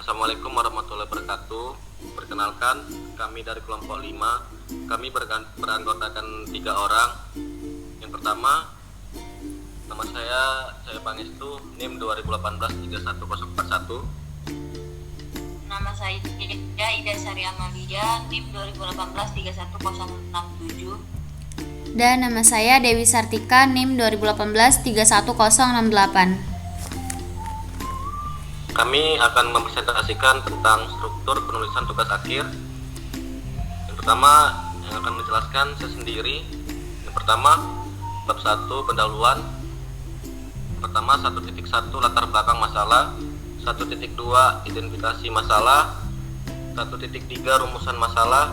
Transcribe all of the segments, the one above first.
Assalamualaikum warahmatullahi wabarakatuh. Perkenalkan, kami dari kelompok 5. Kami beranggotakan 3 orang. Yang pertama, nama saya Pangestu, NIM 2018-31041. Nama saya Ida Sari Amalia, NIM 2018-31067. Dan nama saya Dewi Sartika, NIM 2018-31068. Kami akan mempresentasikan tentang struktur penulisan tugas akhir. Yang pertama, yang akan menjelaskan saya sendiri. Yang pertama, bab 1 pendahuluan. Pertama, 1.1 latar belakang masalah, 1.2 identifikasi masalah, 1.3 rumusan masalah,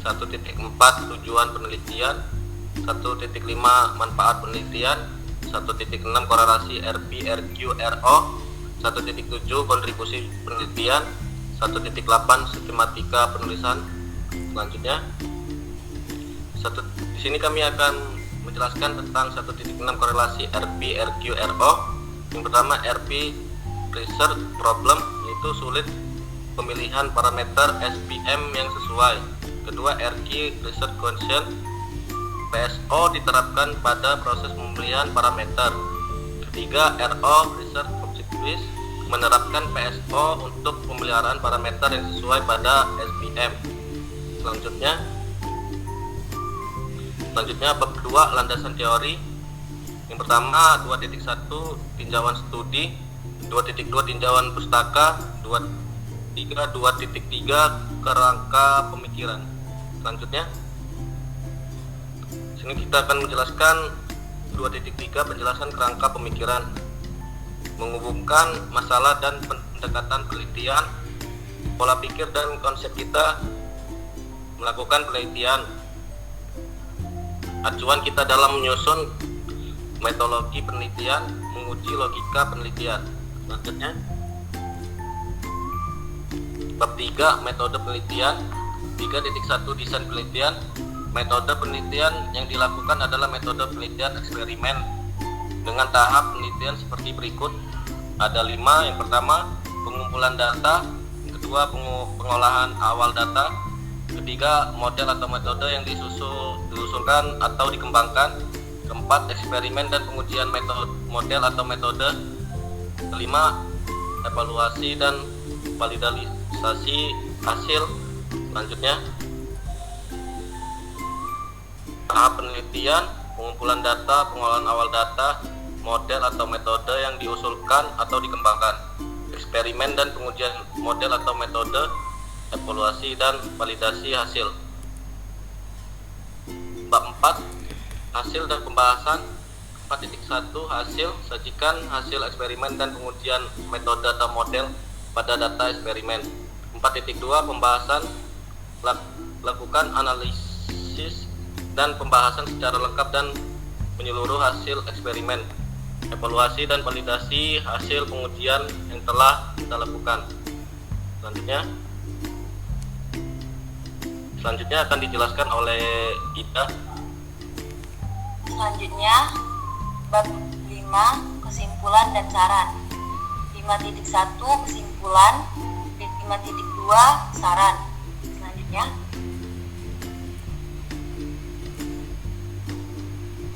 1.4 tujuan penelitian, 1.5 manfaat penelitian, 1.6 korelasi RP, RQ, RO, 1.7 kontribusi penelitian, 1.8 skematika penulisan. Selanjutnya, di sini kami akan menjelaskan tentang 1.6 korelasi RP, RQ, RO. Yang pertama, RP research problem, yaitu sulit pemilihan parameter SPM yang sesuai. Kedua, RQ research question, PSO diterapkan pada proses pemilihan parameter. Ketiga, RO research objectives, menerapkan PSO untuk pemeliharaan parameter yang sesuai pada SPM. Selanjutnya bab 2 landasan teori. Yang pertama, 2.1 tinjauan studi, 2.2 tinjauan pustaka, 2.3 kerangka pemikiran. Selanjutnya, sini kita akan menjelaskan 2.3 penjelasan kerangka pemikiran, menghubungkan masalah dan pendekatan penelitian, pola pikir dan konsep kita melakukan penelitian, acuan kita dalam menyusun metodologi penelitian, menguji logika penelitian. Selanjutnya, bab 3 metode penelitian. 3.1 desain penelitian. Metode penelitian yang dilakukan adalah metode penelitian eksperimen dengan tahap penelitian seperti berikut. Ada 5. Yang pertama, pengumpulan data. Yang kedua, pengolahan awal data. Ketiga, model atau metode yang diusulkan atau dikembangkan. Keempat, eksperimen dan pengujian model atau metode. Kelima, evaluasi dan validasi hasil. Selanjutnya, tahap penelitian, pengumpulan data, pengolahan awal data, model atau metode yang diusulkan atau dikembangkan, eksperimen dan pengujian model atau metode, evaluasi dan validasi hasil. Bab 4, hasil dan pembahasan. 4.1 hasil, sajikan hasil eksperimen dan pengujian metode atau model pada data eksperimen. 4.2 pembahasan, lakukan analisis dan pembahasan secara lengkap dan menyeluruh hasil eksperimen, evaluasi dan validasi hasil pengujian yang telah kita lakukan. Selanjutnya akan dijelaskan oleh Ida. Selanjutnya, bab 5 kesimpulan dan saran. 5.1 kesimpulan, 5.2 saran. Selanjutnya,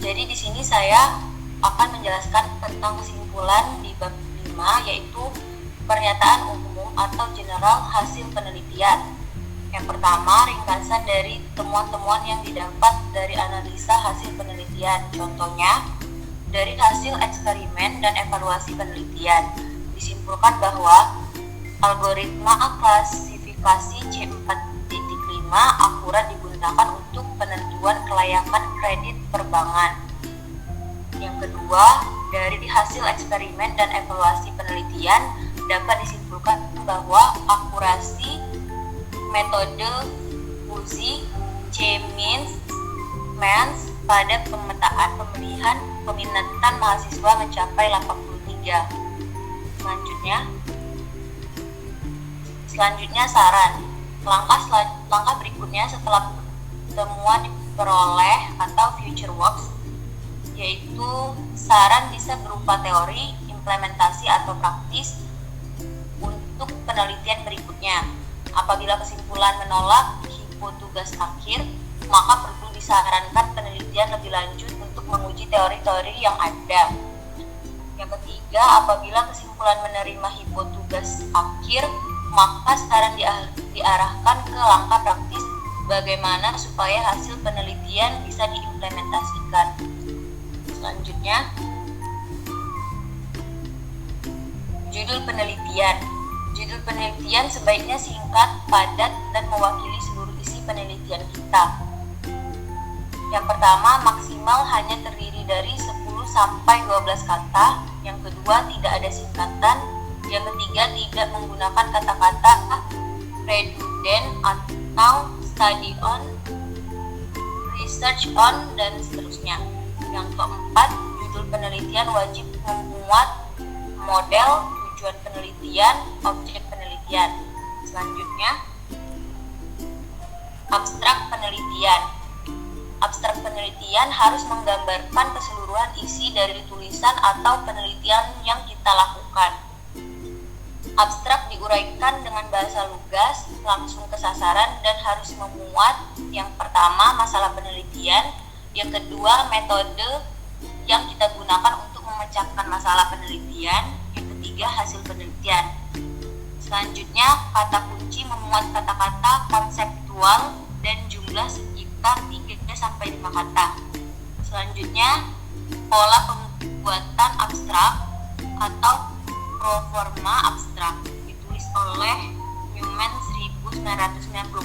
jadi di sini saya akan menjelaskan tentang kesimpulan di bab 5, yaitu pernyataan umum atau general hasil penelitian. Yang pertama, ringkasan dari temuan-temuan yang didapat dari analisa hasil penelitian. Contohnya, dari hasil eksperimen dan evaluasi penelitian, disimpulkan bahwa algoritma klasifikasi C4.5 akurat digunakan untuk penentuan kelayakan kredit perbankan. Yang kedua, dari hasil eksperimen dan evaluasi penelitian dapat disimpulkan bahwa akurasi metode uji C-means pada pemetaan pemilihan peminatan mahasiswa mencapai 83. Selanjutnya saran. Langkah berikutnya setelah temuan diperoleh atau future works, yaitu saran bisa berupa teori, implementasi atau praktis untuk penelitian berikutnya. Apabila kesimpulan menolak hipotugas akhir, maka perlu disarankan penelitian lebih lanjut untuk menguji teori-teori yang ada. Yang ketiga, apabila kesimpulan menerima hipotugas akhir, maka saran diarahkan ke langkah praktis bagaimana supaya hasil penelitian bisa diimplementasikan. Selanjutnya, judul penelitian. Judul penelitian sebaiknya singkat, padat, dan mewakili seluruh isi penelitian kita. Yang pertama, maksimal hanya terdiri dari 10 sampai 12 kata. Yang kedua, tidak ada singkatan. Yang ketiga, tidak menggunakan kata-kata redundant atau study on, research on, dan seterusnya. Yang keempat, judul penelitian wajib memuat model, tujuan penelitian, objek penelitian. Selanjutnya, abstrak penelitian. Abstrak penelitian harus menggambarkan keseluruhan isi dari tulisan atau penelitian yang kita lakukan. Abstrak diuraikan dengan bahasa lugas, langsung ke sasaran, dan harus memuat yang pertama masalah penelitian, yang kedua metode yang kita gunakan untuk memecahkan masalah penelitian, yang ketiga hasil penelitian. Selanjutnya, kata kunci memuat kata-kata konseptual dan jumlah sekitar 3-5 kata. Selanjutnya, pola pembuatan abstrak atau proforma abstrak ditulis oleh Newman 1994.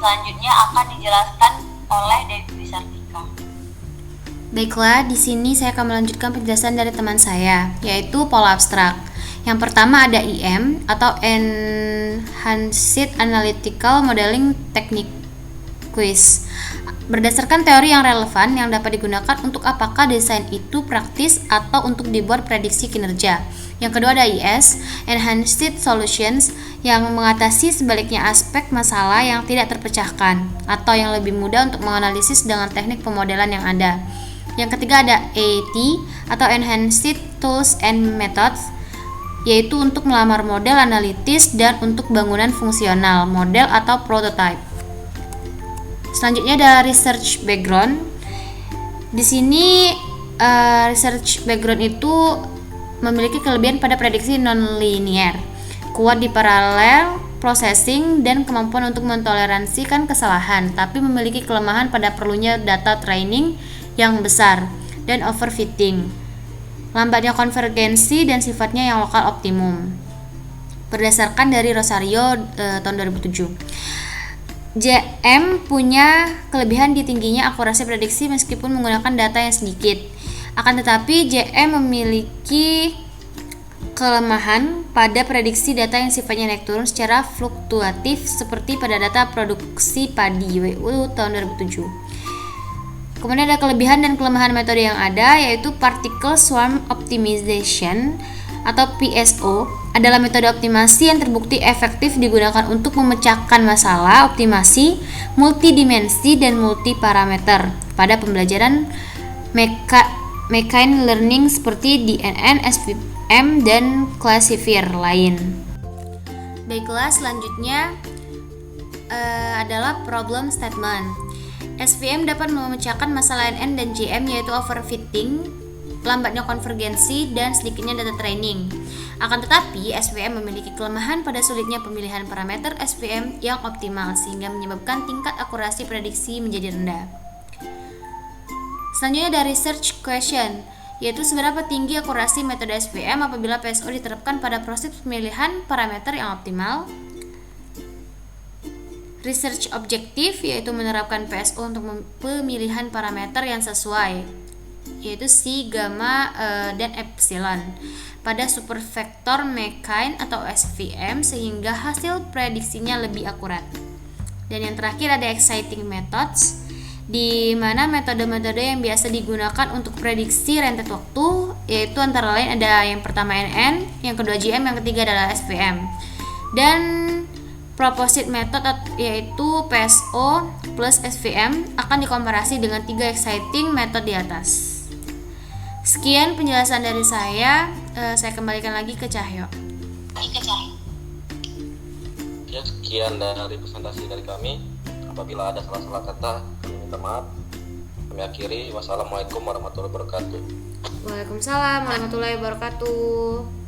Selanjutnya akan dijelaskan oleh Dewi Sartika. Baiklah, di sini saya akan melanjutkan penjelasan dari teman saya, yaitu pola abstrak. Yang pertama ada EM atau Enhanced Analytical Modeling Technique Quiz. Berdasarkan teori yang relevan yang dapat digunakan untuk apakah desain itu praktis atau untuk dibuat prediksi kinerja. Yang kedua ada IS, Enhanced Solutions, yang mengatasi sebaliknya aspek masalah yang tidak terpecahkan atau yang lebih mudah untuk menganalisis dengan teknik pemodelan yang ada. Yang ketiga ada AT atau Enhanced Tools and Methods, yaitu untuk melamar model analitis dan untuk bangunan fungsional, model atau prototype. Selanjutnya ada research background. Di sini research background itu memiliki kelebihan pada prediksi non-linear, kuat di parallel processing, dan kemampuan untuk mentoleransikan kesalahan, tapi memiliki kelemahan pada perlunya data training yang besar dan overfitting, lambatnya konvergensi, dan sifatnya yang lokal optimum. Berdasarkan dari Rosario tahun 2007. JM punya kelebihan di tingginya akurasi prediksi meskipun menggunakan data yang sedikit. Akan tetapi JM memiliki kelemahan pada prediksi data yang sifatnya naik turun secara fluktuatif seperti pada data produksi padi WU tahun 2007. Kemudian ada kelebihan dan kelemahan metode yang ada, yaitu Particle Swarm Optimization atau PSO adalah metode optimasi yang terbukti efektif digunakan untuk memecahkan masalah optimasi multidimensi dan multiparameter pada pembelajaran machine learning seperti DNN, SVM, dan classifier lain. Baiklah, selanjutnya adalah problem statement. SVM dapat memecahkan masalah NN dan JM, yaitu overfitting, lambatnya konvergensi, dan sedikitnya data training. Akan tetapi, SVM memiliki kelemahan pada sulitnya pemilihan parameter SVM yang optimal sehingga menyebabkan tingkat akurasi prediksi menjadi rendah. Selanjutnya ada research question, yaitu seberapa tinggi akurasi metode SVM apabila PSO diterapkan pada proses pemilihan parameter yang optimal. Research objektif, yaitu menerapkan PSO untuk pemilihan parameter yang sesuai, yaitu psi, gamma, dan epsilon pada supervektor machine atau SVM sehingga hasil prediksinya lebih akurat. Dan yang terakhir ada exciting methods, di mana metode-metode yang biasa digunakan untuk prediksi rentet waktu, yaitu antara lain ada yang pertama NN, yang kedua JM, yang ketiga adalah SVM. Dan proposite method, yaitu PSO plus SVM, akan dikomparasi dengan 3 exciting method di atas. Sekian penjelasan dari saya. Saya kembalikan lagi ke Cahyo. Ya, sekian dari presentasi dari kami. Apabila ada salah-salah kata, kami minta maaf. Kami akhiri. Wassalamualaikum warahmatullahi wabarakatuh. Waalaikumsalam warahmatullahi wabarakatuh.